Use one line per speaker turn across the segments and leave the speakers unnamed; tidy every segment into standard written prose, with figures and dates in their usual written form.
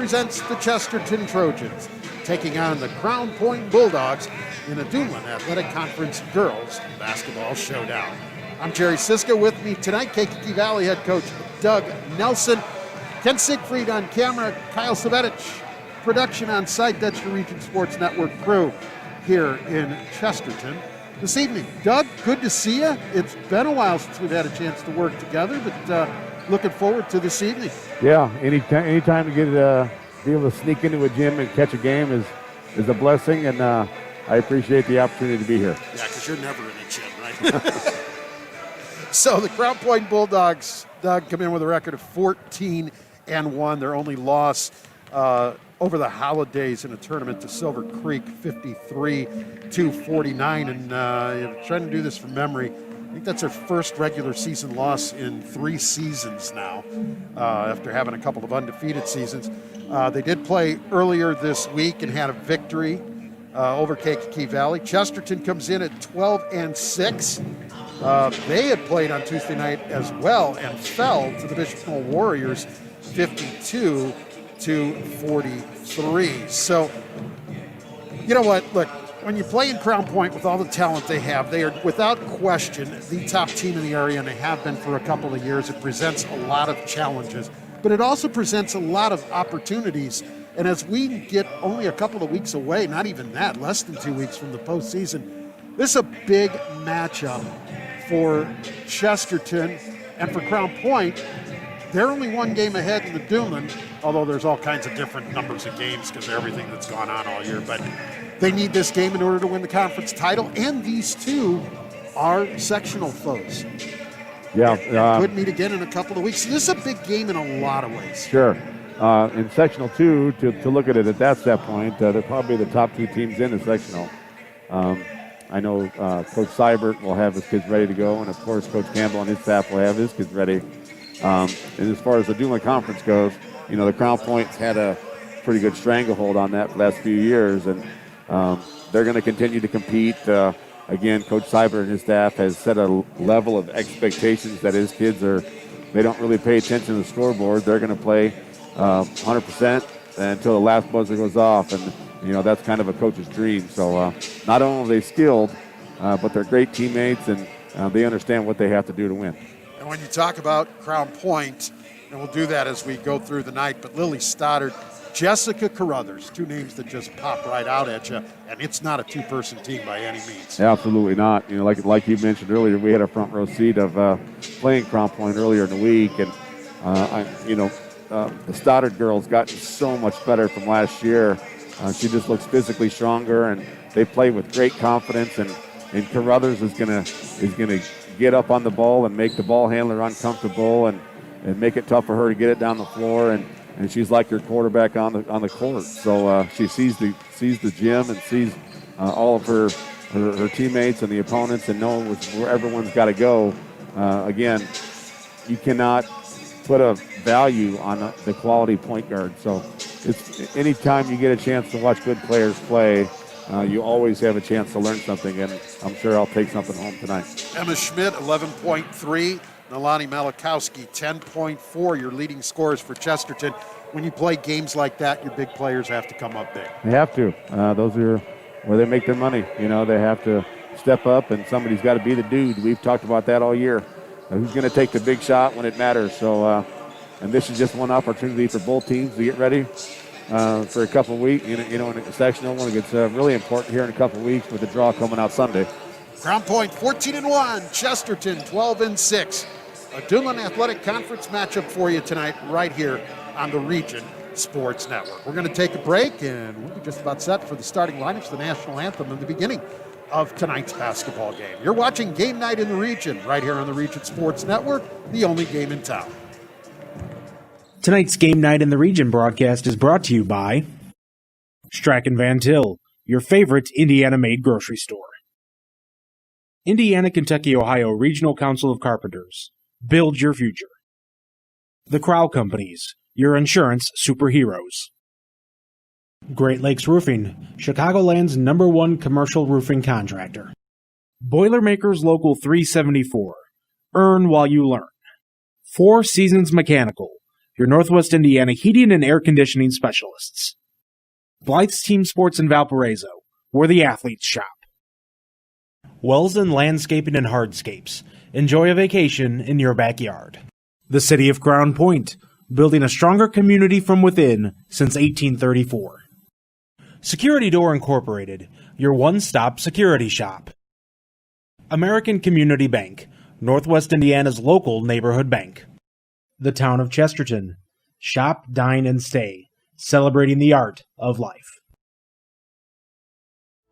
presents the Chesterton Trojans, taking on the Crown Point Bulldogs in a Duneland Athletic Conference Girls Basketball Showdown. I'm Jerry Siska. With me tonight, Kankakee Valley head coach Doug Nelson, Ken Siegfried on camera, Kyle Savetich, production on site. That's the Region Sports Network crew here in Chesterton this evening. Doug, good to see you. It's been a while since we've had a chance to work together, but looking forward to this evening.
Yeah, anytime to get be able to sneak into a gym and catch a game is a blessing, and I appreciate the opportunity to be here.
Yeah, because you're never in a gym, right? So the Crown Point Bulldogs, Doug, come in with a record of 14-1. Their only loss over the holidays in a tournament to Silver Creek, 53-49. And trying to do this from memory, I think that's their first regular season loss in 3 seasons now, after having a couple of undefeated seasons. They did play earlier this week and had a victory over Kankakee Valley. Chesterton comes in at 12-6. They had played on Tuesday night as well and fell to the Bishop Knoll Warriors 52-43. So, you know what? Look, when you play in Crown Point with all the talent they have, they are without question the top team in the area, and they have been for a couple of years. It presents a lot of challenges, but it also presents a lot of opportunities. And as we get only a couple of weeks away, not even that, less than 2 weeks from the postseason, this is a big matchup for Chesterton and for Crown Point. They're only 1 game ahead in the Duneland, although there's all kinds of different numbers of games because of everything that's gone on all year. But they need this game in order to win the conference title, and these two are sectional foes.
Yeah.
And could meet again in a couple of weeks. So this is a big game in a lot of ways.
Sure. In sectional 2, to look at it at that point, they're probably the top 2 teams in the sectional. I know Coach Seibert will have his kids ready to go, and of course Coach Campbell and his staff will have his kids ready. And as far as the Duneland Conference goes, you know, the Crown Point's had a pretty good stranglehold on that for the last few years, and they're going to continue to compete. Again, Coach Seibert and his staff has set a level of expectations that his kids they don't really pay attention to the scoreboard. They're going to play 100% until the last buzzer goes off, and you know, that's kind of a coach's dream. So not only are they skilled, but they're great teammates, and they understand what they have to do to win.
And when you talk about Crown Point, and we'll do that as we go through the night, but Lily Stoddard, Jessica Carruthers, 2 names that just pop right out at you, and it's not a 2-person team by any means.
Absolutely not. You know, like you mentioned earlier, we had a front row seat of playing Crown Point earlier in the week, and the Stoddard girl's gotten so much better from last year. She just looks physically stronger, and they play with great confidence. And Carruthers is gonna get up on the ball and make the ball handler uncomfortable, and make it tough for her to get it down the floor. And she's like your quarterback on the court. So she sees the gym and sees all of her teammates and the opponents, and knows where everyone's got to go. Again, you cannot put a value on the quality point guard. So it's anytime you get a chance to watch good players play, you always have a chance to learn something, and I'm sure I'll take something home tonight.
Emma Schmidt, 11.3. Nalani Malakowski, 10.4. Your leading scorers for Chesterton. When you play games like that, your big players have to come up big.
They have to. Those are where they make their money. You know, they have to step up, and somebody's got to be the dude. We've talked about that all year. Who's going to take the big shot when it matters? So, and this is just one opportunity for both teams to get ready for a couple of weeks. You know, in a sectional one, it gets really important here in a couple of weeks with the draw coming out Sunday.
Crown Point 14-1, Chesterton 12-6. A Duneland Athletic Conference matchup for you tonight right here on the Region Sports Network. We're going to take a break, and we'll be just about set for the starting lineups, the national anthem, and the beginning of tonight's basketball game. You're watching Game Night in the Region right here on the Region Sports Network, the only game in town.
Tonight's Game Night in the Region broadcast is brought to you by Strachan Van Til, your favorite Indiana-made grocery store. Indiana, Kentucky, Ohio Regional Council of Carpenters. Build your future. The Crow Companies, your insurance superheroes. Great Lakes Roofing, Chicagoland's #1 commercial roofing contractor. Boilermakers Local 374. Earn while you learn. Four Seasons Mechanical, your Northwest Indiana heating and air conditioning specialists. Blythe's Team Sports in Valparaiso, where the athletes shop. Wells and Landscaping and Hardscapes. Enjoy a vacation in your backyard. The City of Crown Point, building a stronger community from within since 1834. Security Door Incorporated, your one-stop security shop. American Community Bank, Northwest Indiana's local neighborhood bank. The Town of Chesterton, shop, dine, and stay, celebrating the art of life.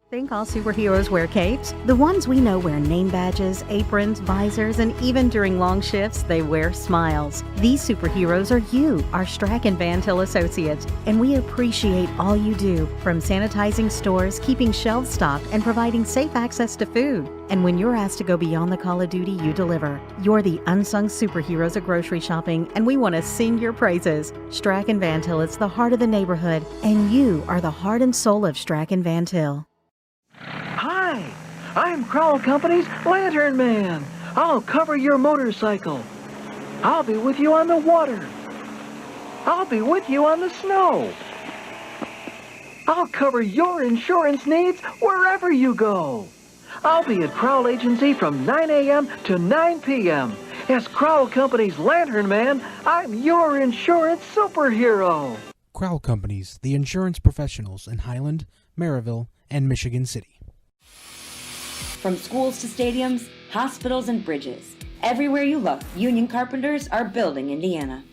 Think all superheroes wear capes? The ones we know wear name badges, aprons, visors, and even during long shifts, they wear smiles. These superheroes are you, our Strack and Van Til associates, and we appreciate all you do, from sanitizing stores, keeping shelves stocked, and providing safe access to food. And when you're asked to go beyond the call of duty, you deliver. You're the unsung superheroes of grocery shopping, and we want to sing your praises. Strack and Van Til is the heart of the neighborhood, and you are the heart and soul of Strack and Van Til.
Hi, I'm Crown Company's Lantern Man. I'll cover your motorcycle. I'll be with you on the water. I'll be with you on the snow. I'll cover your insurance needs wherever you go. I'll be at Crowell Agency from 9 a.m. to 9 p.m. As Crowell Company's Lantern Man, I'm your insurance superhero.
Crowell Companies, the insurance professionals in Highland, Maryville, and Michigan City.
From schools to stadiums, hospitals, and bridges, everywhere you look, union carpenters are building Indiana.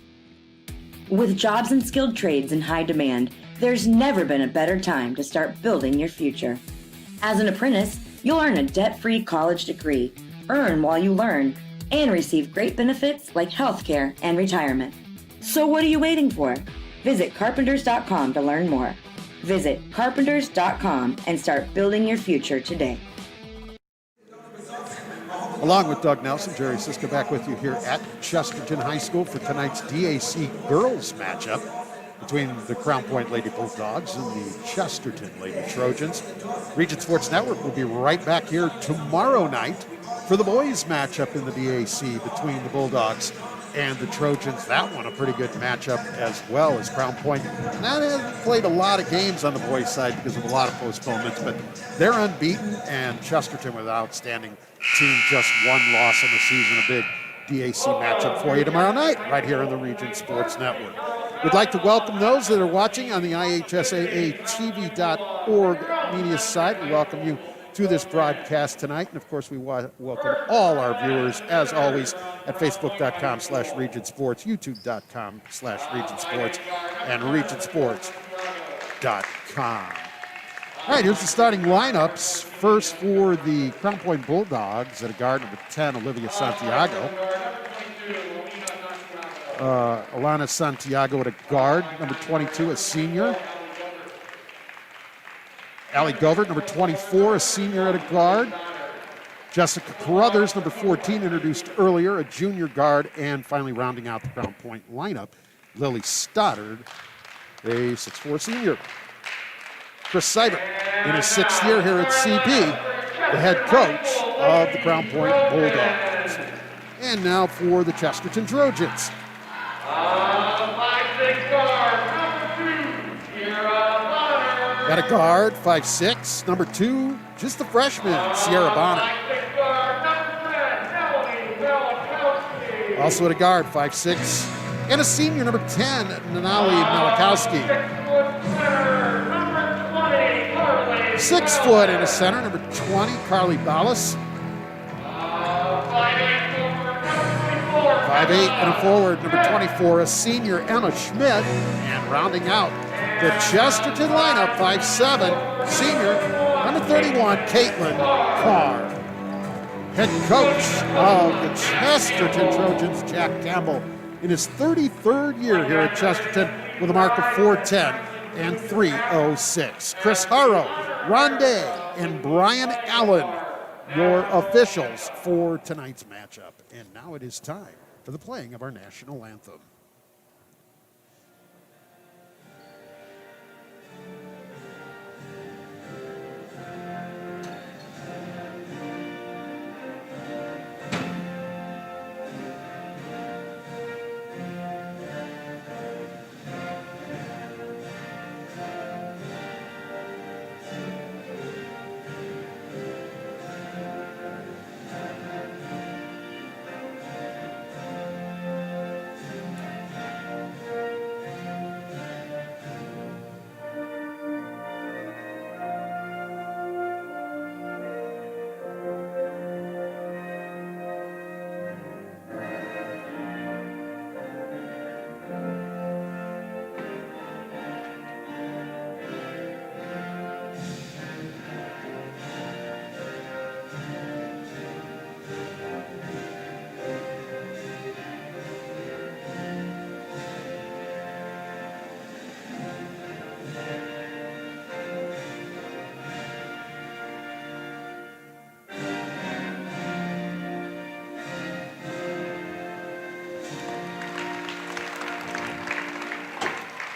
With jobs and skilled trades in high demand, there's never been a better time to start building your future. As an apprentice, you'll earn a debt-free college degree, earn while you learn, and receive great benefits like health care and retirement. So what are you waiting for? Visit carpenters.com to learn more. Visit carpenters.com and start building your future today.
Along with Doug Nelson, Jerry Siska back with you here at Chesterton High School for tonight's DAC girls matchup between the Crown Point Lady Bulldogs and the Chesterton Lady Trojans. Region Sports Network will be right back here tomorrow night for the boys matchup in the DAC between the Bulldogs and the Trojans. That one a pretty good matchup as well, as Crown Point not has played a lot of games on the boys' side because of a lot of postponements, but they're unbeaten, and Chesterton with an outstanding team, just one loss in the season. A big DAC matchup for you tomorrow night right here on the Region Sports Network. We'd like to welcome those that are watching on the IHSAATV.org media site. We welcome you to this broadcast tonight. And of course, we welcome all our viewers, as always, at facebook.com/Region Sports, youtube.com/Region Sports, and regionsports.com. All right, here's the starting lineups. First for the Crown Point Bulldogs at a guard, number 10, Olivia Santiago. Alana Santiago at a guard, number 22, a senior. Allie Govert, number 24, a senior at a guard. Jessica Carruthers, number 14, introduced earlier, a junior guard. And finally rounding out the Crown Point lineup, Lily Stoddard, a 6'4" senior. Chris Seibert, in his 6th year here at CP, the head coach of the Crown Point Bulldogs. And now for the Chesterton Trojans. Got a guard, 5'6", number 2, just the freshman, Sierra Bonner. Also at a guard, 5'6", and a senior, number 10, Nanali Malakowski. 6 foot in a center, number 20, Carly Ballas. 5'8", and a forward, number 24, a senior, Emma Schmidt. And rounding out the Chesterton lineup, 5'7", senior, number 31, Caitlin Carr. Head coach of the Chesterton Trojans, Jack Campbell, in his 33rd year here at Chesterton with a mark of 410 and 306. Chris Harrow, Ron Day, and Brian Allen, your officials for tonight's matchup. And now it is time for the playing of our national anthem.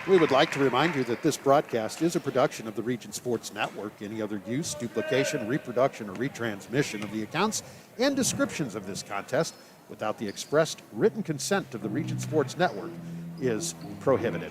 We would like to remind you that this broadcast is a production of the Region Sports Network. Any other use, duplication, reproduction, or retransmission of the accounts and descriptions of this contest without the expressed written consent of the Region Sports Network is prohibited.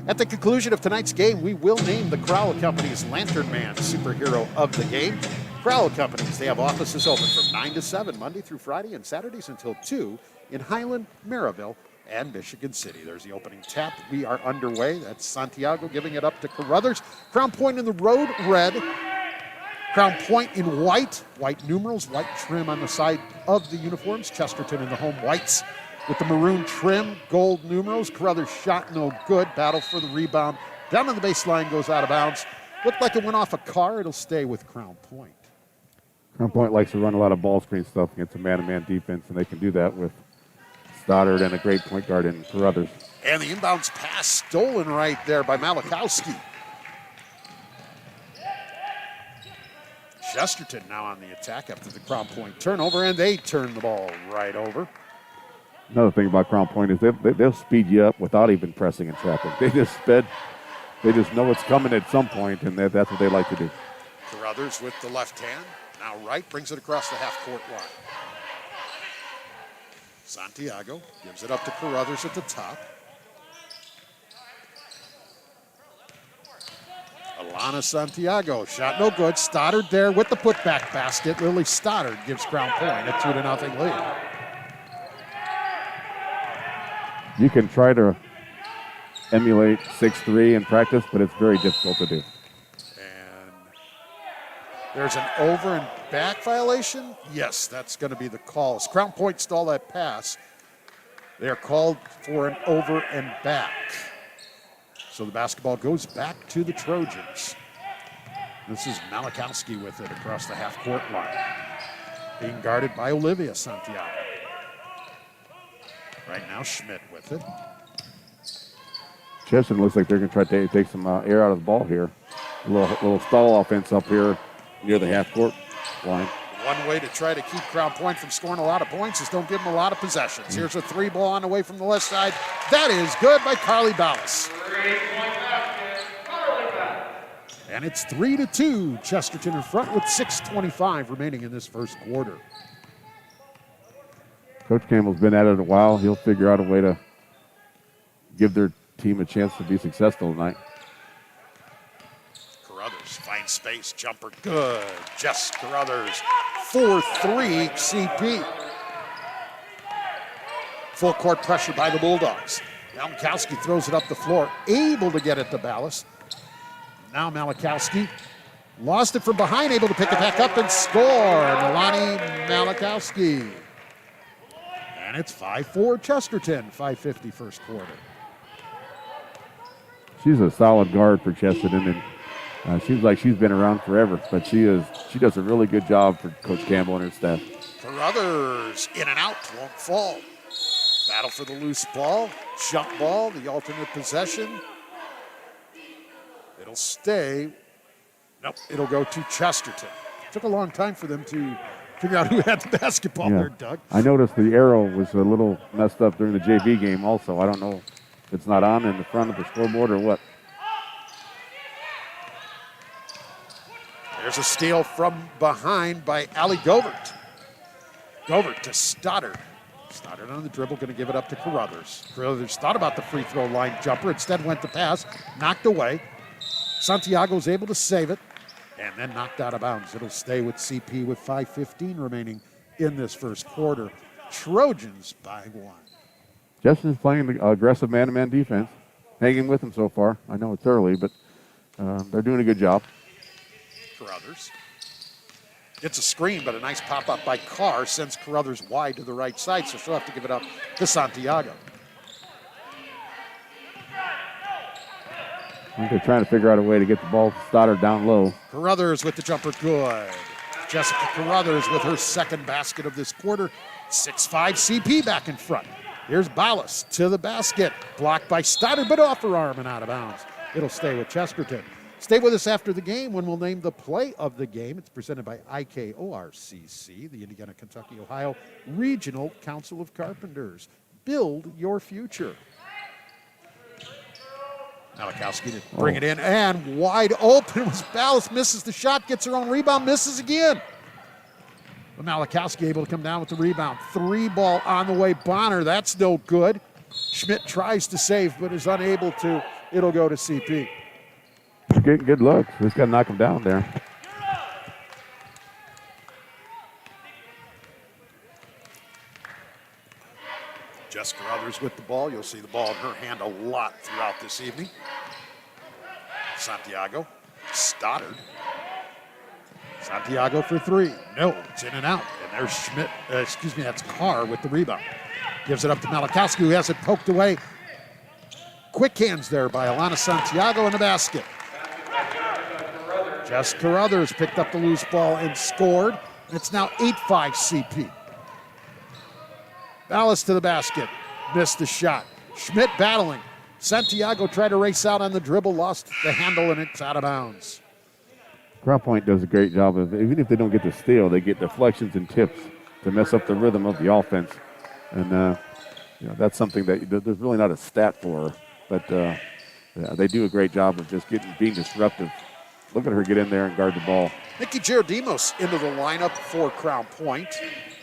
At the conclusion of tonight's game, we will name the Crowell Company's Lantern Man superhero of the game. Crowell Companies, they have offices open from 9 to 7, Monday through Friday, and Saturdays until 2 in Highland, Maryville, and Michigan City. There's the opening tap. We are underway. That's Santiago giving it up to Carruthers. Crown Point in the road, red. Crown Point in white. White numerals, white trim on the side of the uniforms. Chesterton in the home whites with the maroon trim, gold numerals. Carruthers shot no good. Battle for the rebound. Down on the baseline, goes out of bounds. Looked like it went off a car. It'll stay with Crown Point.
Crown Point likes to run a lot of ball screen stuff against a man-to-man defense, and they can do that with Stoddard and a great point guard in Carruthers.
And the inbounds pass stolen right there by Malachowski. Chesterton now on the attack after the Crown Point turnover, and they turn the ball right over.
Another thing about Crown Point is they'll speed you up without even pressing and trapping. They just know it's coming at some point, and that's what they like to do.
Carruthers with the left hand, now right, brings it across the half-court line. Santiago gives it up to Carruthers at the top. Alana Santiago, shot no good. Stoddard there with the putback basket. Lily Stoddard gives Crown Point a 2-0 lead.
You can try to emulate 6-3 in practice, but it's very difficult to do.
And there's an over and back violation. Yes, that's going to be the call. As Crown Point stall that pass, they are called for an over and back. So the basketball goes back to the Trojans. This is Malachowski with it across the half-court line, being guarded by Olivia Santiago. Right now, Schmidt with it.
Chesterton looks like they're going to try to take some air out of the ball here. A little stall offense up here near the half-court line.
One way to try to keep Crown Point from scoring a lot of points is don't give them a lot of possessions. Here's a three ball on the way from the left side. That is good by Carly Ballas. And it's 3-2. Chesterton in front with 6:25 remaining in this first quarter.
Coach Campbell's been at it a while. He'll figure out a way to give their team a chance to be successful tonight.
Carruthers finds space, jumper good. Jess Carruthers, 4-3 CP. Full court pressure by the Bulldogs. Malachowski throws it up the floor, able to get it to Ballas. Now Malachowski lost it from behind, able to pick it back up and score. Milani Malachowski. And it's 5-4 Chesterton, 5:50 first quarter.
She's a solid guard for Chesterton, and seems like she's been around forever, but she does a really good job for Coach Campbell and her staff.
Carruthers in and out, won't fall. Battle for the loose ball, jump ball, the alternate possession. It'll stay. Nope, it'll go to Chesterton. Took a long time for them to figure out who had the basketball there, Doug.
I noticed the arrow was a little messed up during the JV game also. I don't know if it's not on in the front of the scoreboard or what.
There's a steal from behind by Allie Govert. Govert to Stoddard. Stoddard on the dribble, going to give it up to Carruthers. Carruthers thought about the free throw line jumper, instead went to pass, knocked away. Santiago's able to save it, and then knocked out of bounds. It'll stay with CP with 5:15 remaining in this first quarter. Trojans by 1.
Justin's playing the aggressive man-to-man defense, hanging with him so far. I know it's early, but they're doing a good job.
Carruthers gets a screen, but a nice pop-up by Carr sends Carruthers wide to the right side, so she'll have to give it up to Santiago.
I think they're trying to figure out a way to get the ball Stoddard down low.
Carruthers with the jumper, good. Jessica Carruthers with her second basket of this quarter. 6'5" CP back in front. Here's Ballas to the basket. Blocked by Stoddard, but off her arm and out of bounds. It'll stay with Chesterton. Stay with us after the game when we'll name the play of the game. It's presented by IKORCC, the Indiana, Kentucky, Ohio Regional Council of Carpenters. Build your future. Malakowski to bring it in, and wide open was Ballas, misses the shot, gets her own rebound, misses again. But Malakowski able to come down with the rebound. 3 ball on the way, Bonner, that's no good. Schmidt tries to save, but is unable to. It'll go to CP.
Good look. Just got to knock him down there.
Jessica Others with the ball. You'll see the ball in her hand a lot throughout this evening. Santiago, Stoddard. Santiago for 3. No, it's in and out. And there's Schmidt, that's Carr with the rebound. Gives it up to Malakowski, who has it poked away. Quick hands there by Alana Santiago in the basket. Jess Carruthers picked up the loose ball and scored. It's now 8-5 CP. Ballas to the basket. Missed the shot. Schmidt battling. Santiago tried to race out on the dribble, lost the handle, and it's out of bounds.
Crown Point does a great job of, even if they don't get the steal, they get deflections and tips to mess up the rhythm of the offense. And, that's something that there's really not a stat for, but they do a great job of just being disruptive. Look at her get in there and guard the ball.
Nikki Gerodimos into the lineup for Crown Point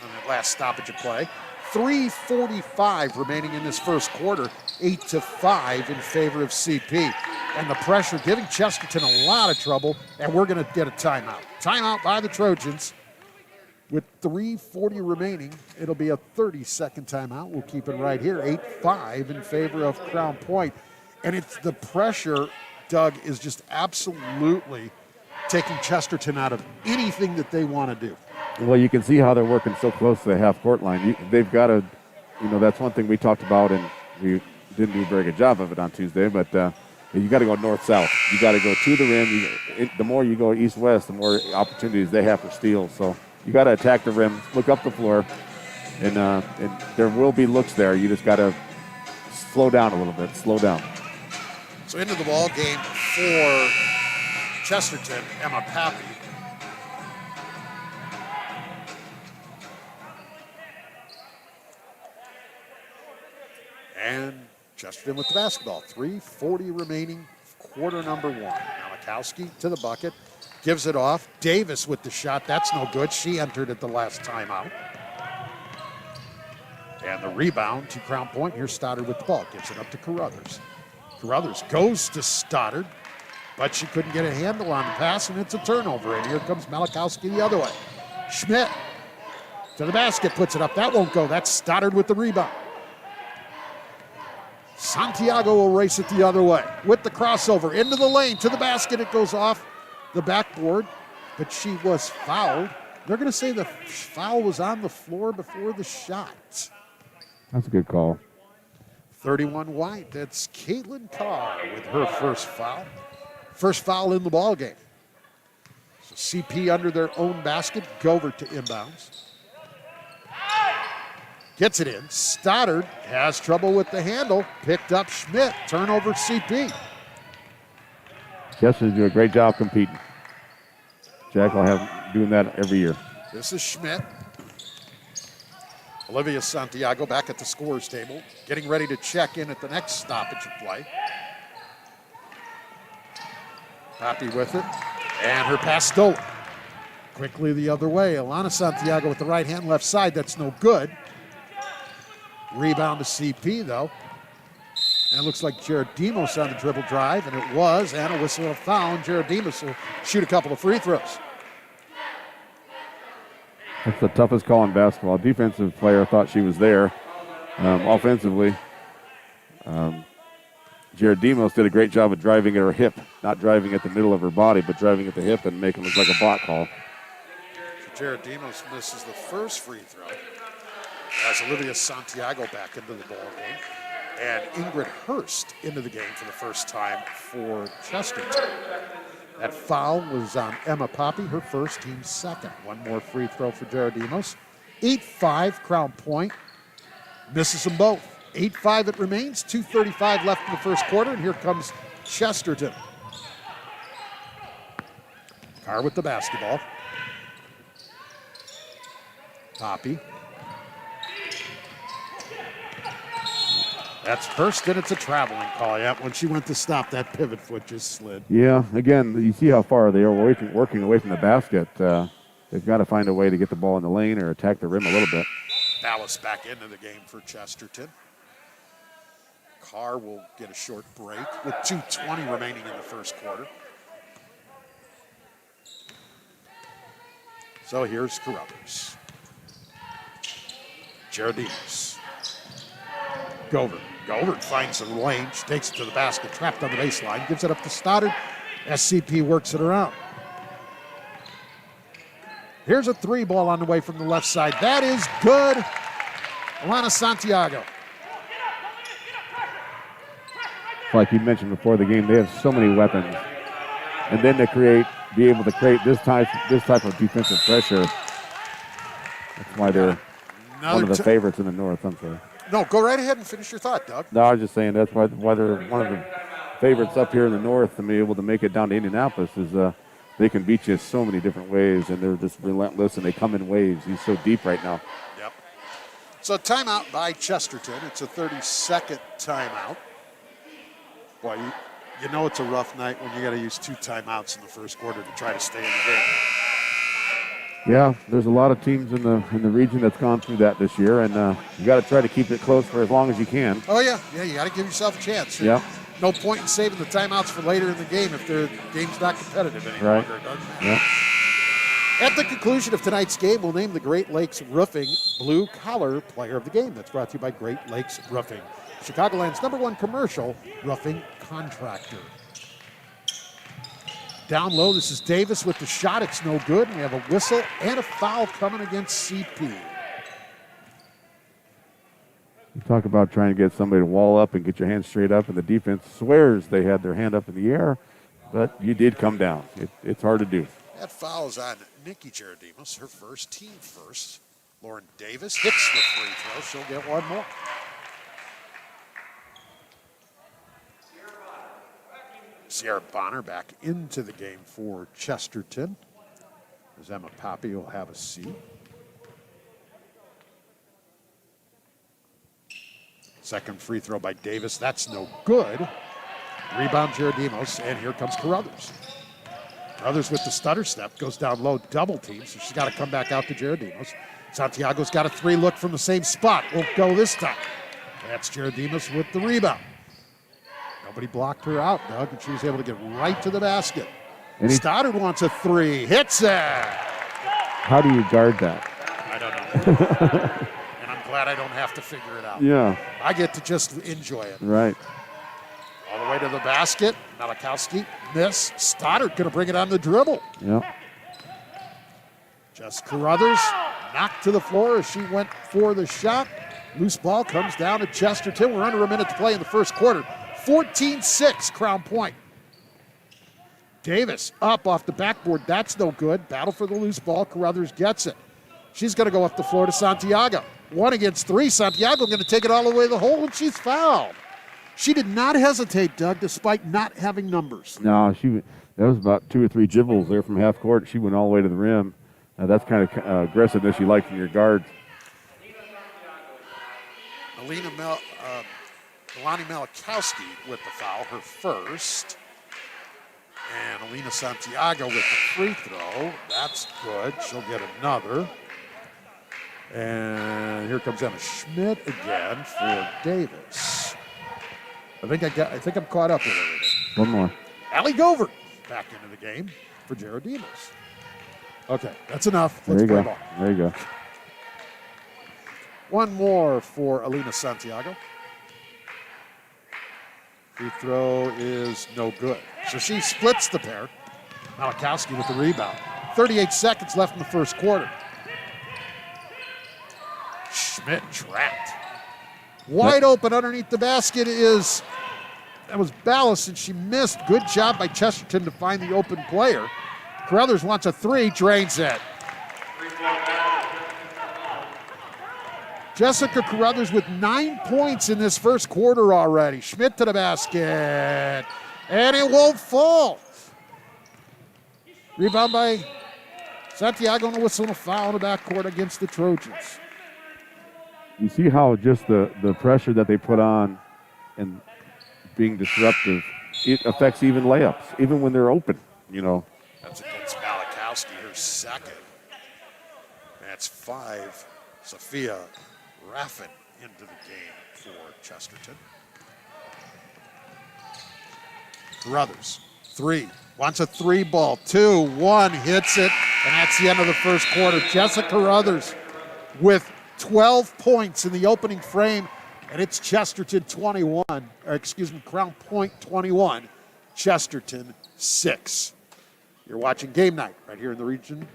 on that last stoppage of play. 3:45 remaining in this first quarter, 8-5 in favor of CP. And the pressure giving Chesterton a lot of trouble, and we're going to get a timeout. Timeout by the Trojans. With 3:40 remaining, it'll be a 30-second timeout. We'll keep it right here, 8-5 in favor of Crown Point. And it's the pressure, Doug, is just absolutely taking Chesterton out of anything that they want to do.
Well, you can see how they're working so close to the half-court line. They've got to, that's one thing we talked about, and we didn't do a very good job of it on Tuesday, but you got to go north-south. You got to go to the rim. The more you go east-west, the more opportunities they have for steals. So you got to attack the rim, look up the floor, and there will be looks there. You just got to slow down a little bit, slow down.
So into the ball game for Chesterton, Emma Pappy. And Chesterton with the basketball. 3:40 remaining, quarter number 1. Malakowski to the bucket, gives it off. Davis with the shot. That's no good. She entered at the last timeout. And the rebound to Crown Point. Here's Stoddard with the ball. Gives it up to Carruthers. Carruthers goes to Stoddard, but she couldn't get a handle on the pass, and it's a turnover. And here comes Malakowski the other way. Schmidt to the basket, puts it up. That won't go. That's Stoddard with the rebound. Santiago will race it the other way with the crossover into the lane, to the basket. It goes off the backboard, but she was fouled. They're going to say the foul was on the floor before the shot.
That's a good call.
31 White. That's Caitlin Carr with her first foul. First foul in the ball game. So CP under their own basket. Govert to inbounds. Gets it in. Stoddard has trouble with the handle. Picked up Schmidt. Turnover CP.
Chesterton do a great job competing. Jack will have doing that every year.
This is Schmidt. Olivia Santiago back at the scorer's table, getting ready to check in at the next stoppage of play. Happy with it. And her pass stolen. Quickly the other way. Alana Santiago with the right hand, left side. That's no good. Rebound to CP, though. And it looks like Jared Demos on the dribble drive, and it was. And a whistle of foul. Jared Demos will shoot a couple of free throws.
That's the toughest call in basketball. Defensive player thought she was there. Offensively, Jared Demos did a great job of driving at her hip, not driving at the middle of her body, but driving at the hip and making it look like a block call.
So Jared Demos misses the first free throw. As Olivia Santiago back into the ball game. And Ingrid Hurst into the game for the first time for Chesterton. That foul was on Emma Poppy, her first, team's second. One more free throw for Jared Demos. 8-5 Crown Point. Misses them both. 8-5 it remains. 2:35 left in the first quarter, and here comes Chesterton. Carr with the basketball. Poppy. That's Hurston. It's a traveling call. Yeah, when she went to stop, that pivot foot just slid.
Yeah, again, you see how far they are working away from the basket. They've got to find a way to get the ball in the lane or attack the rim a little bit.
Dallas back into the game for Chesterton. Carr will get a short break with 2:20 remaining in the first quarter. So here's Carruthers. Gerardinus. Govert finds the lane. She takes it to the basket, trapped on the baseline, gives it up to Stoddard. SCP works it around. Here's a three ball on the way from the left side. That is good. Alana Santiago.
Like you mentioned before the game, they have so many weapons. And then to be able to create this type of defensive pressure. That's why they're one of the favorites in the North. I'm sorry.
No, go right ahead and finish your thought, Doug.
No, I was just saying that's why they're one of the favorites up here in the North to be able to make it down to Indianapolis is they can beat you so many different ways, and they're just relentless, and they come in waves. He's so deep right now.
Yep. So timeout by Chesterton. It's a 30-second timeout. Boy, you know it's a rough night when you got to use 2 timeouts in the first quarter to try to stay in the game.
Yeah, there's a lot of teams in the region that's gone through that this year, and you got to try to keep it close for as long as you can.
Oh, yeah. Yeah, you got to give yourself a chance.
Yeah.
No point in saving the timeouts for later in the game if the game's not competitive any
Right.
longer. It doesn't matter.
Yeah.
At the conclusion of tonight's game, we'll name the Great Lakes Roofing Blue Collar Player of the Game. That's brought to you by Great Lakes Roofing, Chicagoland's #1 commercial roofing contractor. Down low, this is Davis with the shot. It's no good. We have a whistle and a foul coming against CP.
You talk about trying to get somebody to wall up and get your hands straight up, and the defense swears they had their hand up in the air, but you did come down. It's hard to do.
That foul is on Nikki Gerardimos, her first, team first. Lauren Davis hits the free throw. She'll get one more. Sierra Bonner back into the game for Chesterton. As Emma Poppy will have a seat. Second free throw by Davis. That's no good. Rebound Gerardimos, and here comes Carruthers. Carruthers with the stutter step, goes down low, double team, so she's got to come back out to Gerardimos. Santiago's got a 3 look from the same spot. Won't go this time. That's Gerardimos with the rebound. Nobody blocked her out, Doug, and she was able to get right to the basket. Stoddard wants a 3. Hits it.
How do you guard that?
I don't know. And I'm glad I don't have to figure it out.
Yeah.
I get to just enjoy it.
Right.
All the way to the basket. Malakowski, miss. Stoddard going to bring it on the dribble.
Yeah.
Just Carruthers knocked to the floor as she went for the shot. Loose ball comes down to Chesterton. We're under a minute to play in the first quarter. 14-6, Crown Point. Davis up off the backboard. That's no good. Battle for the loose ball. Carruthers gets it. She's going to go up the floor to Santiago. 1 against 3. Santiago going to take it all the way to the hole, and she's fouled. She did not hesitate, Doug, despite not having numbers.
No, that was about 2 or 3 dribbles there from half court. She went all the way to the rim. That's kind of aggressiveness you like from your guards.
Alani Malakowski with the foul, her first. And Alina Santiago with the free throw. That's good. She'll get another. And here comes Emma Schmidt again for Davis. I think I'm caught up with everything.
One more.
Allie Govert back into the game for Gerardimos. Okay, that's enough.
There
Let's
you
play
go.
ball.
There you go.
One more for Alina Santiago. Free throw is no good. So she splits the pair. Malakowski with the rebound. 38 seconds left in the first quarter. Schmidt trapped. Wide open underneath the basket that was Ballas, and she missed. Good job by Chesterton to find the open player. Carruthers wants a 3, drains it. Jessica Carruthers with 9 points in this first quarter already. Schmidt to the basket, and it won't fall. Rebound by Santiago, and a whistle and a foul in the backcourt against the Trojans.
You see how just the pressure that they put on and being disruptive, it affects even layups, even when they're open, you know.
That's against Malakowski, her second. That's 5. Sophia Raffin into the game for Chesterton. Carruthers, 3. Wants a 3 ball. 2, 1, hits it, and that's the end of the first quarter. Jessica Carruthers with 12 points in the opening frame, and it's Chesterton 21, Crown Point 21, Chesterton 6. You're watching Game Night right here in the region.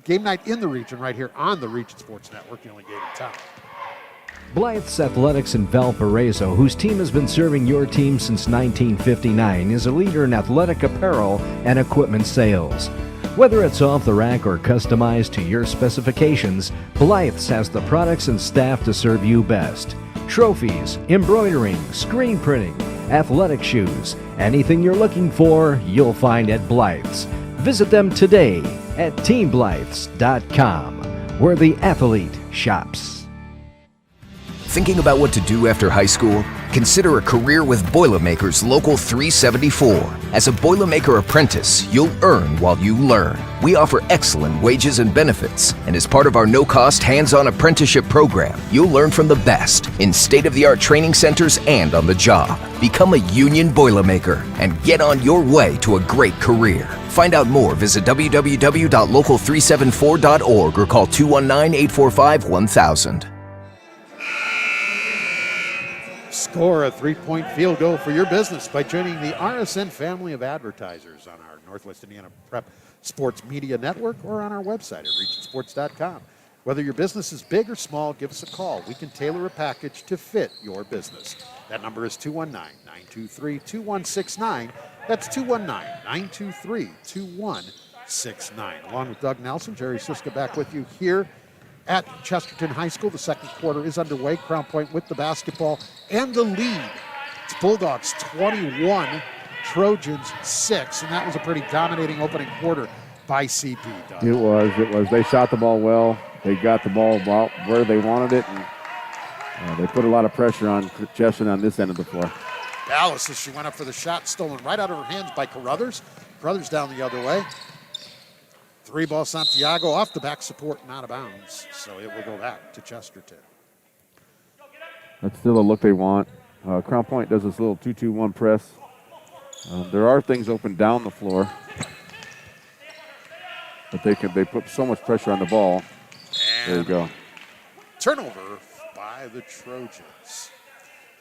Game Night in the region right here on the Region Sports Network, the only game in town.
Blythe's Athletics in Valparaiso, whose team has been serving your team since 1959, is a leader in athletic apparel and equipment sales. Whether it's off the rack or customized to your specifications, Blythe's has the products and staff to serve you best. Trophies, embroidering, screen printing, athletic shoes, anything you're looking for, you'll find at Blythe's. Visit them today at teamblythes.com, where the athlete shops.
Thinking about what to do after high school? Consider a career with Boilermakers Local 374. As a Boilermaker apprentice, you'll earn while you learn. We offer excellent wages and benefits, and as part of our no-cost hands-on apprenticeship program, you'll learn from the best in state-of-the-art training centers and on the job. Become a union Boilermaker and get on your way to a great career. Find out more, visit www.local374.org or call 219-845-1000.
Score a 3-point field goal for your business by joining the RSN family of advertisers on our Northwest Indiana Prep Sports Media Network or on our website at regionsports.com. Whether your business is big or small, give us a call. We can tailor a package to fit your business. That number is 219-923-2169. That's 219-923-2169. Along with Doug Nelson, Jerry Siska back with you here at Chesterton High School. The second quarter is underway. Crown Point with the basketball and the lead. It's Bulldogs 21, Trojans 6, and that was a pretty dominating opening quarter by CP, Doug.
It was. They shot the ball well. They got the ball about where they wanted it, and they put a lot of pressure on Chesterton on this end of the floor.
Dallas, as she went up for the shot, stolen right out of her hands by Carruthers. Carruthers down the other way. 3-ball Santiago off the back support and out of bounds, so it will go back to Chesterton.
That's still a look they want. Crown Point does this little 2-2-1 press. There are things open down the floor, but they put so much pressure on the ball.
And
there you go.
Turnover by the Trojans.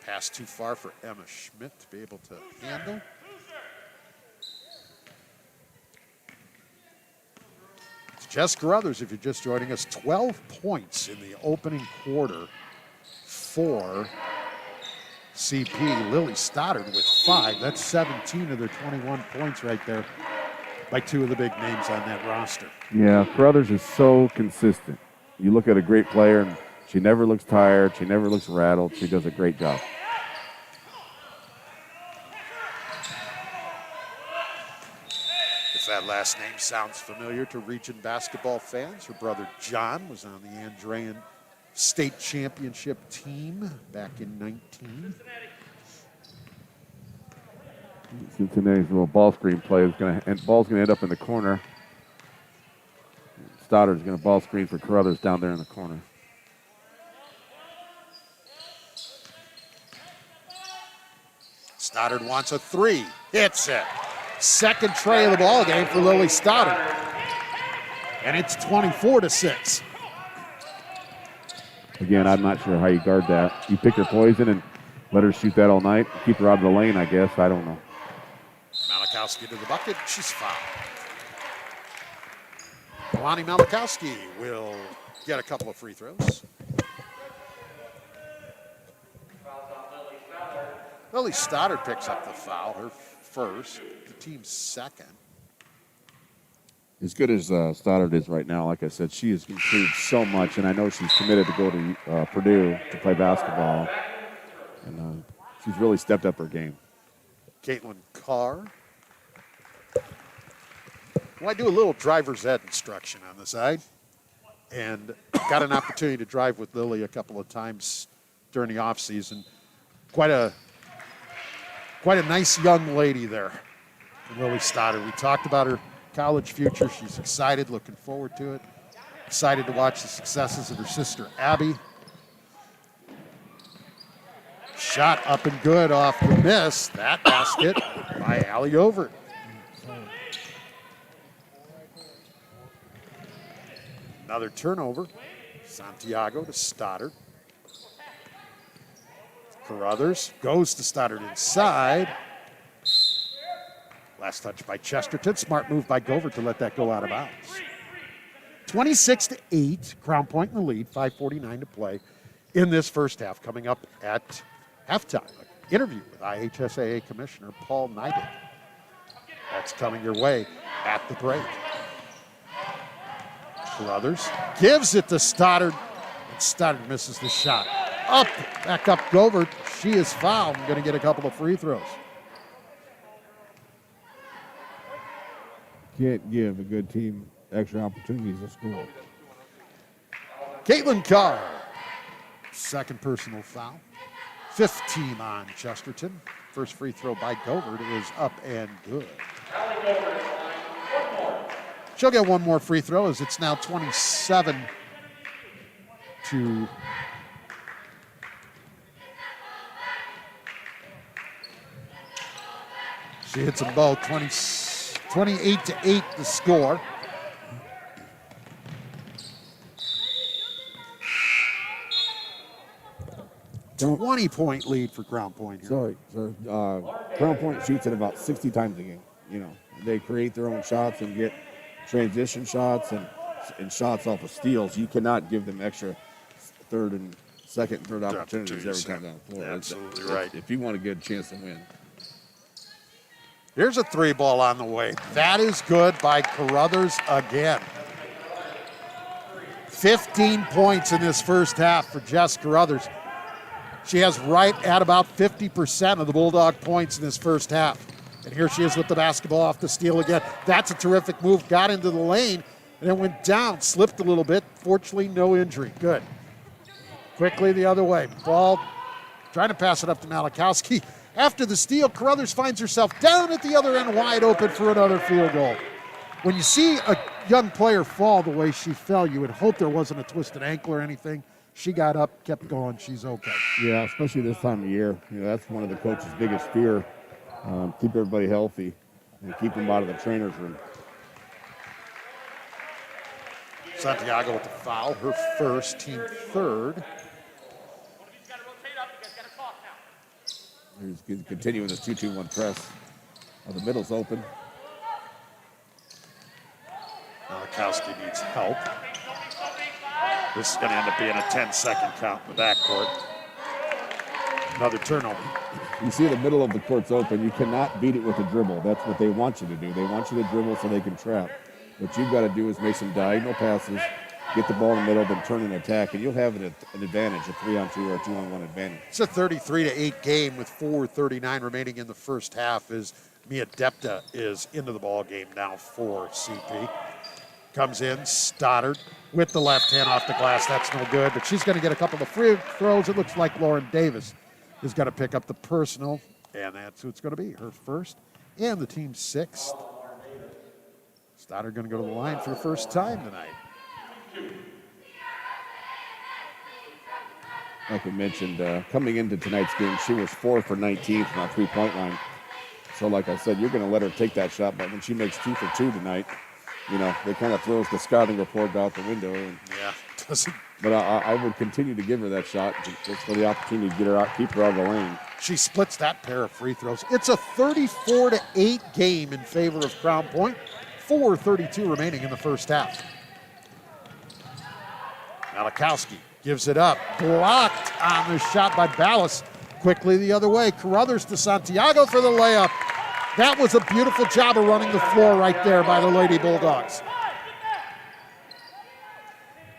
Pass too far for Emma Schmidt to be able to handle. It's Jess Carruthers, if you're just joining us, 12 points in the opening quarter for CP. Lily Stoddard with 5. That's 17 of their 21 points right there by 2 of the big names on that roster.
Yeah, Carruthers is so consistent. You look at a great player, and she never looks tired. She never looks rattled. She does a great job.
If that last name sounds familiar to region basketball fans, her brother John was on the Andrean State Championship team back in 19.
Cincinnati's little ball screen play is ball's going to end up in the corner. Stoddard's going to ball screen for Carruthers down there in the corner.
Stoddard wants a 3. Hits it. Second tray of the ball game for Lily Stoddard. And it's 24-6.
Again, I'm not sure how you guard that. You pick your poison and let her shoot that all night. Keep her out of the lane, I guess. I don't know.
Malakowski to the bucket. She's fouled. Kalani Malakowski will get a couple of free throws. Lily Stoddard picks up the foul, her first, the team's second.
As good as Stoddard is right now, like I said, she has improved so much, and I know she's committed to go to Purdue to play basketball. And she's really stepped up her game.
Caitlin Carr. Well, I do a little driver's ed instruction on the side, and got an opportunity to drive with Lily a couple of times during the offseason. Quite a Quite a nice young lady there, Lily Stoddard. We talked about her college future. She's excited, looking forward to it. Excited to watch the successes of her sister, Abby. Shot up and good off the miss. That basket by Allie Overt. Another turnover. Santiago to Stoddard. Carruthers goes to Stoddard inside. Last touch by Chesterton. Smart move by Govert to let that go out of bounds. 26-8, Crown Point in the lead, 5:49 to play in this first half. Coming up at halftime, an interview with IHSAA Commissioner Paul Neidig. That's coming your way at the break. Carruthers gives it to Stoddard, and Stoddard misses the shot. Back up Govert. She is fouled and going to get a couple of free throws.
Can't give a good team extra opportunities to score.
Caitlin Carr, second personal foul. 15 on Chesterton. First free throw by Govert is up and good. She'll get one more free throw as it's now 27 to she hits them both. 28-8 the score.
Don't-
20-point lead for Crown Point here.
Crown Point shoots it about 60 times a game. You know, they create their own shots and get transition shots and shots off of steals. You cannot give them extra second and third opportunities every time down the floor.
Absolutely right.
If you want a good chance to win.
Here's a three ball on the way. That is good by Carruthers again. 15 points in this first half for Jess Carruthers. She has right at about 50% of the Bulldog points in this first half. And here she is with the basketball off the steal again. That's a terrific move. Got into the lane and then went down, slipped a little bit. Fortunately, no injury. Good. Quickly the other way. Ball trying to pass it up to Malachowski. After the steal, Carruthers finds herself down at the other end, wide open for another field goal. When you see a young player fall the way she fell, you would hope there wasn't a twisted ankle or anything. She got up, kept going. She's okay.
Yeah, especially this time of year. You know, that's one of the coach's biggest fear. Keep everybody healthy and keep them out of the trainer's room.
Santiago with the foul, her first, team third.
He's continuing this 2-2-1 press. The middle's open.
Malachowski needs help. This is going to end up being a 10-second count in the backcourt. Another turnover.
You see the middle of the court's open. You cannot beat it with a dribble. That's what they want you to do. They want you to dribble so they can trap. What you've got to do is make some diagonal passes, get the ball in the middle, then turn an attack, and you'll have an advantage, a 3-on-2 or a 2-on-1 advantage.
It's a 33-8 game with 4:39 remaining in the first half as Mia Depta is into the ball game now for CP. Comes in, Stoddard with the left hand off the glass. That's no good, but she's going to get a couple of free throws. It looks like Lauren Davis is going to pick up the personal, and that's who it's going to be, her first and the team's sixth. Stoddard going to go to the line for the first time tonight.
Like we mentioned, coming into tonight's game, she was 4 for 19 from that three-point line. So like I said, you're going to let her take that shot, but when she makes 2 for 2 tonight, you know, it kind of throws the scouting report out the window. And,
yeah, doesn't.
But I would continue to give her that shot just for the opportunity to get her out, keep her out of the lane.
She splits that pair of free throws. It's a 34-8 game in favor of Crown Point. 4:32 remaining in the first half. Malachowski gives it up. Blocked on the shot by Ballas. Quickly the other way. Carruthers to Santiago for the layup. That was a beautiful job of running the floor right there by the Lady Bulldogs.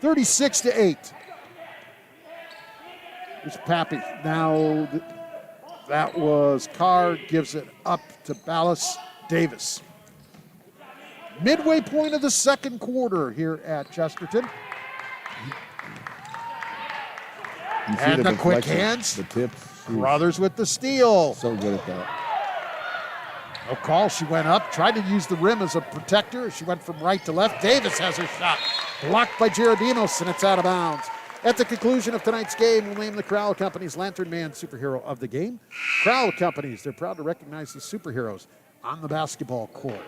36-8. Here's Pappy. Now that was Carr. Gives it up to Ballas. Davis. Midway point of the second quarter here at Chesterton.
You see
And the quick
deflection,
hands.
the tips.
Carruthers with the steal.
So good at that.
No call. She went up, tried to use the rim as a protector. She went from right to left. Davis has her shot. Blocked by Giardimos, and it's out of bounds. At the conclusion of tonight's game, we'll name the Crowell Companies Lantern Man Superhero of the Game. Crowell Companies, they're proud to recognize the superheroes on the basketball court.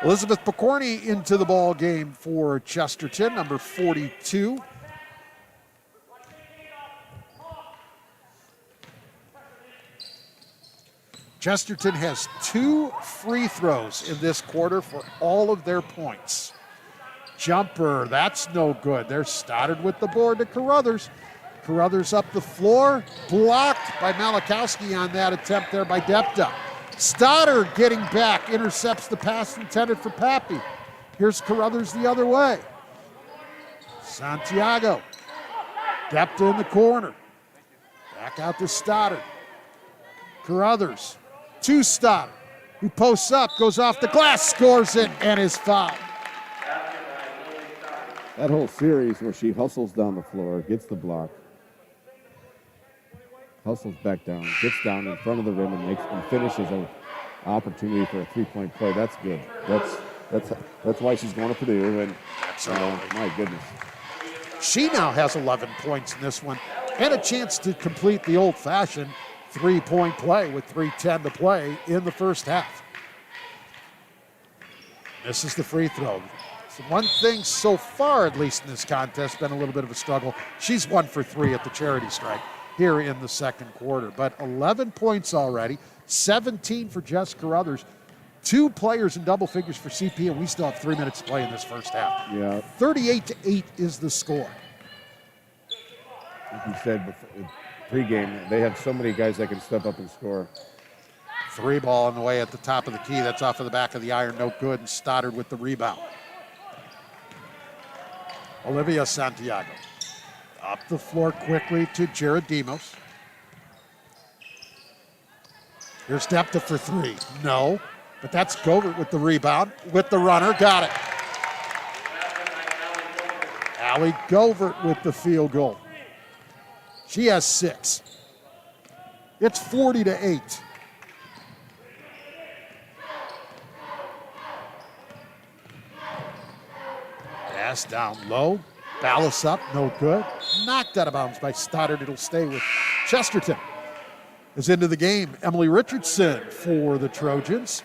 Elizabeth Picorni into the ball game for Chesterton, number 42. Chesterton has 2 free throws in this quarter for all of their points. Jumper, that's no good. They're Stoddard with the board to Carruthers. Carruthers up the floor, blocked by Malakowski on that attempt there by Depta. Stoddard getting back, intercepts the pass intended for Pappy. Here's Carruthers the other way. Santiago, Depta in the corner. Back out to Stoddard. Carruthers to Stoddard, who posts up, goes off the glass, scores it, and is fouled.
That whole series where she hustles down the floor, gets the block, hustles back down, gets down in front of the rim and finishes an opportunity for a three-point play. That's good. That's why she's going to Purdue. And my goodness,
she now has 11 points in this one and a chance to complete the old-fashioned three-point play with 3:10 to play in the first half. This is the free throw. So one thing so far, at least in this contest, been a little bit of a struggle. She's 1 for 3 at the charity strike here in the second quarter. But 11 points already, 17 for Jess Carruthers, 2 players in double figures for CP, and we still have 3 minutes to play in this first half.
Yeah.
38-8 is the score.
Like you said before, pregame, they have so many guys that can step up and score.
3 ball on the way at the top of the key. That's off of the back of the iron, no good, and Stoddard with the rebound. Olivia Santiago up the floor quickly to Giardimos. Here's Depta for 3. No, but that's Govert with the rebound, with the runner. Got it. Allie Govert with the field goal. She has 6. It's 40-8. Pass down low. Ballas up, no good. Knocked out of bounds by Stoddard. It'll stay with Chesterton. Is into the game, Emily Richardson for the Trojans.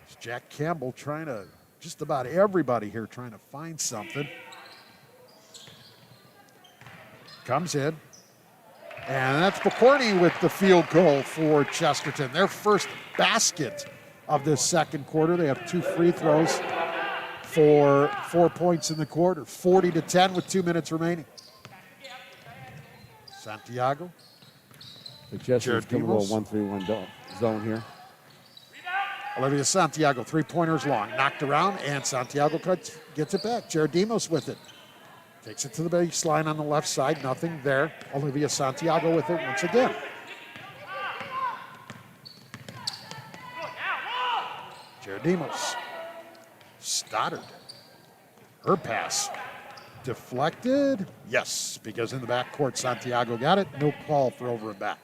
It's Jack Campbell trying to, just about everybody here trying to find something. Comes in. And that's Picorni with the field goal for Chesterton. Their first basket of this second quarter. They have 2 free throws for 4 points in the quarter. 40-10 with 2 minutes remaining. Santiago.
The Chesterton's coming a little 1-3-1 zone here.
Olivia Santiago, 3-pointers long. Knocked around, and Santiago gets it back. Giardimos with it. Takes it to the baseline on the left side. Nothing there. Olivia Santiago with it once again. Giardimos. Stoddard. Her pass. Deflected. Yes, because in the backcourt, Santiago got it. No call for over and back.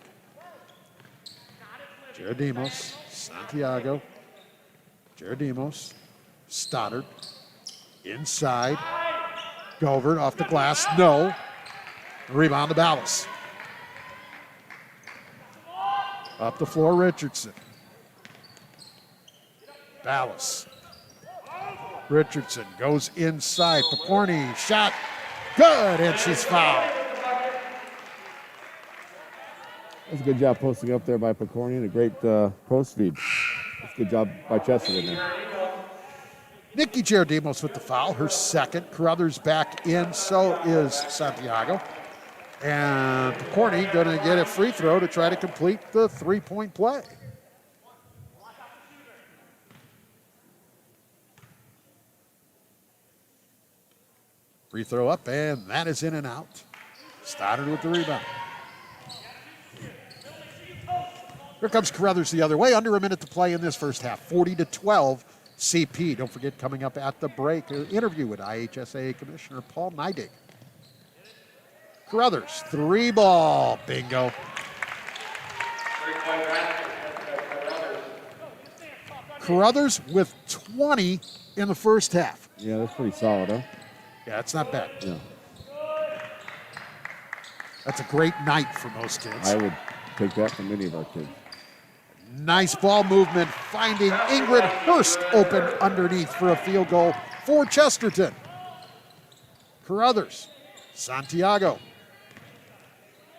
Giardimos. Santiago. Giardimos. Stoddard. Inside. Govert off the glass. No. Rebound to Ballas. Up the floor, Richardson. Ballas. Richardson goes inside. Picorni, shot, good, and she's fouled.
That's a good job posting up there by Picorni and a great post feed. That's a good job by Chesterton there.
Nikki Giardimos with the foul, her second. Carruthers back in, so is Santiago. And Picorni going to get a free throw to try to complete the 3-point play. Free throw up, and that is in and out. Stoddard with the rebound. Here comes Carruthers the other way. Under a minute to play in this first half. 40-12 CP. Don't forget, coming up at the break, an interview with IHSAA Commissioner Paul Neidig. Carruthers, 3 ball. Bingo. Carruthers with 20 in the first half.
Yeah, that's pretty solid, huh?
Yeah, it's not bad.
Yeah.
That's a great night for most kids.
I would take that from any of our kids.
Nice ball movement, finding Ingrid Hurst open underneath for a field goal for Chesterton. Carruthers, Santiago.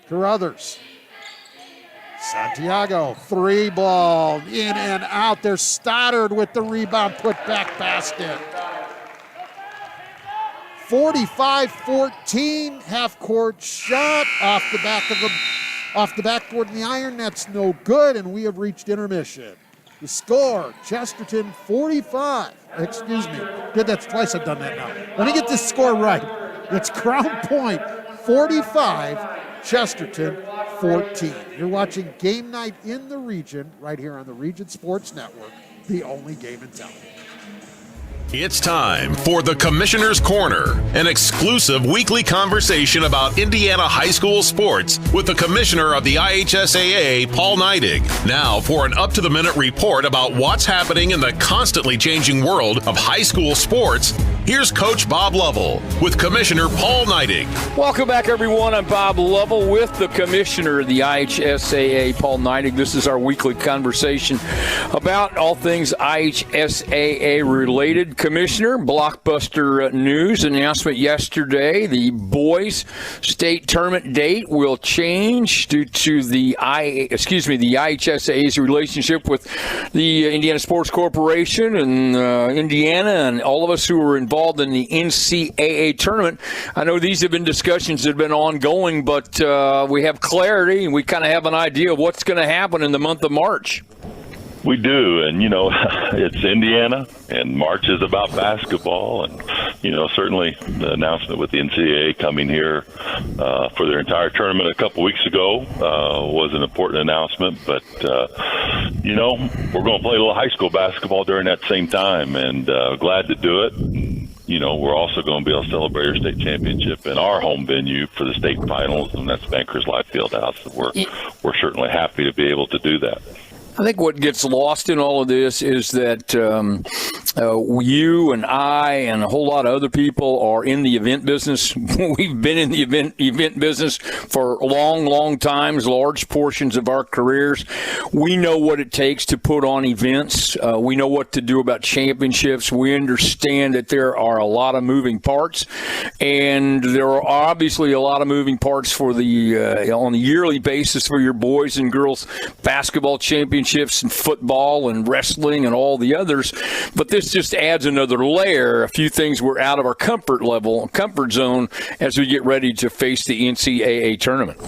Carruthers. Santiago, 3 ball, in and out. There's Stoddard with the rebound, put back basket. 45-14, half-court shot off the backboard in the iron. That's no good, and we have reached intermission. The score, Chesterton 45. Excuse me. Good, that's twice I've done that now. Let me get this score right. It's Crown Point 45, Chesterton 14. You're watching Game Night in the Region right here on the Region Sports Network, the only game in town.
It's time for the Commissioner's Corner, an exclusive weekly conversation about Indiana high school sports with the Commissioner of the IHSAA, Paul Neidig. Now for an up-to-the-minute report about what's happening in the constantly changing world of high school sports, here's Coach Bob Lovell with Commissioner Paul Neidig.
Welcome back, everyone. I'm Bob Lovell with the Commissioner of the IHSAA, Paul Neidig. This is our weekly conversation about all things IHSAA related. Commissioner, blockbuster news announcement yesterday. The boys' state tournament date will change due to the IHSAA's relationship with the Indiana Sports Corporation and Indiana and all of us who were involved in the NCAA tournament. I know these have been discussions that have been ongoing, but we have clarity and we kind of have an idea of what's going to happen in the month of March.
We do, and, it's Indiana, and March is about basketball, and, certainly the announcement with the NCAA coming here for their entire tournament a couple weeks ago was an important announcement, but, we're going to play a little high school basketball during that same time, and glad to do it. We're also going to be able to celebrate our state championship in our home venue for the state finals, and that's Bankers Life Fieldhouse. We're certainly happy to be able to do that.
I think what gets lost in all of this is that you and I and a whole lot of other people are in the event business. We've been in the event business for long times, large portions of our careers. We know what it takes to put on events. We know what to do about championships. We understand that there are a lot of moving parts, and there are obviously a lot of moving parts for the on a yearly basis for your boys and girls basketball championships and football and wrestling and all the others. But this just adds another layer. A few things we're out of our comfort zone as we get ready to face the NCAA tournament.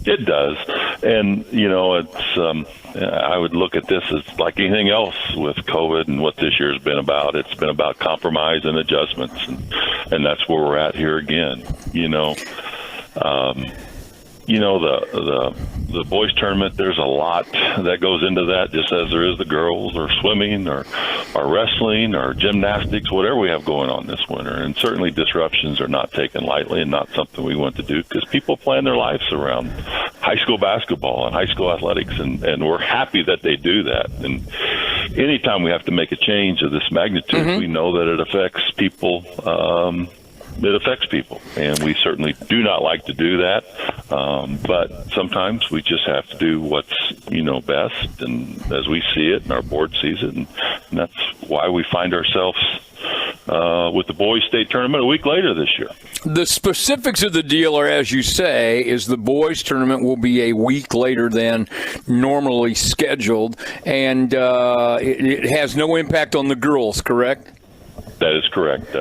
It does. And, it's I would look at this as like anything else with COVID and what this year's been about. It's been about compromise and adjustments, and that's where we're at here again. The boys tournament, there's a lot that goes into that, just as there is the girls or swimming or wrestling or gymnastics, whatever we have going on this winter. And certainly disruptions are not taken lightly and not something we want to do, because people plan their lives around high school basketball and high school athletics, and we're happy that they do that. And anytime we have to make a change of this magnitude, we know that it affects people. It affects people, and we certainly do not like to do that. But sometimes we just have to do what's, best, and as we see it and our board sees it, and that's why we find ourselves with the boys' state tournament a week later this year.
The specifics of the deal are, as you say, is the boys' tournament will be a week later than normally scheduled, and it has no impact on the girls, correct?
That is correct.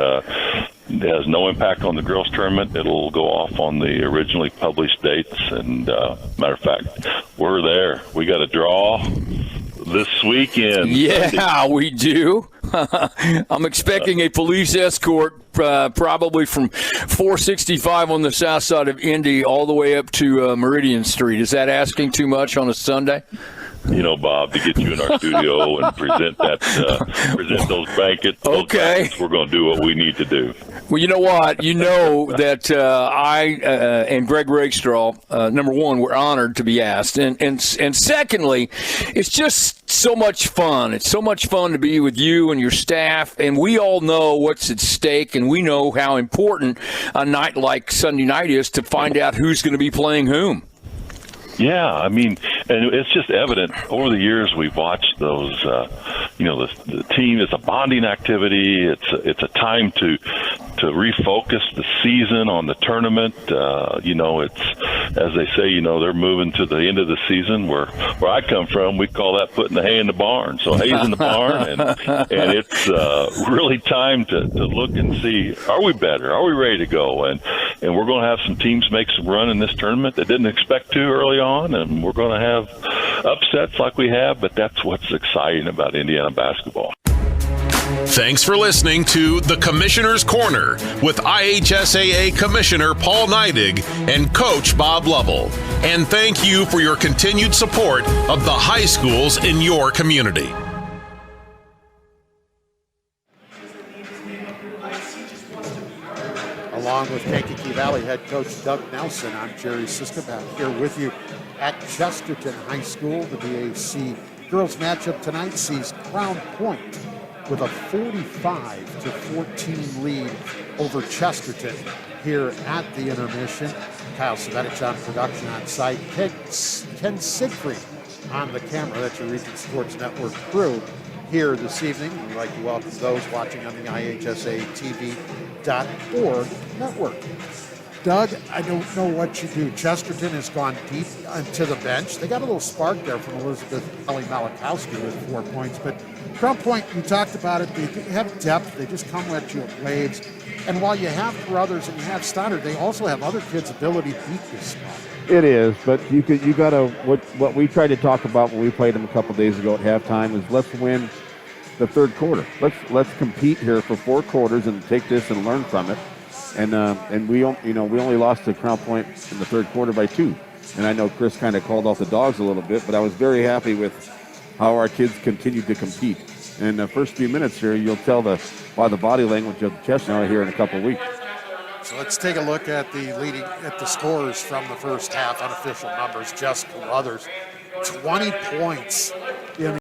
It has no impact on the girls' tournament. It'll go off on the originally published dates. And matter of fact, we're there. We got a draw this weekend.
Yeah, Sunday. We do. I'm expecting a police escort probably from 465 on the south side of Indy all the way up to Meridian Street. Is that asking too much on a Sunday?
Bob, to get you in our studio and present those blankets.
Okay.
We're going to do what we need to do.
Well, you know what? You know that I and Greg Rakestraw, number one, we're honored to be asked. And secondly, it's just so much fun. It's so much fun to be with you and your staff. And we all know what's at stake, and we know how important a night like Sunday night is to find out who's going to be playing whom.
Yeah, I mean, and it's just evident over the years we've watched those. The team is a bonding activity. It's a time to refocus the season on the tournament. It's, as they say, they're moving to the end of the season. Where I come from, we call that putting the hay in the barn. So hay's in the barn, and it's really time to look and see, are we better? Are we ready to go? And we're going to have some teams make some run in this tournament that didn't expect to early on, and we're going to have upsets like we have, but that's what's exciting about Indiana basketball.
Thanks for listening to The Commissioner's Corner with IHSAA Commissioner Paul Neidig and Coach Bob Lovell. And thank you for your continued support of the high schools in your community.
Along with Kankakee Valley head coach Doug Nelson, I'm Jerry Siska back here with you at Chesterton High School. The BAC girls matchup tonight sees Crown Point with a 45-14 lead over Chesterton here at the intermission. Kyle Savetich on production on site. Ken Siegfried on the camera. That's your Region Sports Network crew here this evening. We'd like to welcome those watching on the IHSATV.org network. Doug, I don't know what you do. Chesterton has gone deep to the bench. They got a little spark there from Elizabeth Malakowski with 4 points. But Crown Point, you talked about it. They have depth. They just come at you at waves. And while you have Carruthers and you have Stoddard, they also have other kids' ability to beat this spot.
It is, but you got to what we tried to talk about when we played them a couple days ago at halftime is let's win the third quarter. Let's compete here for 4 quarters and take this and learn from it. And we only lost to Crown Point in the third quarter by 2. And I know Chris kind of called off the dogs a little bit, but I was very happy with how our kids continued to compete. In the first few minutes here, you'll tell by the body language of Chestnut here in a couple of weeks.
So let's take a look at the scores from the first half, unofficial numbers. Jess Carruthers, 20 points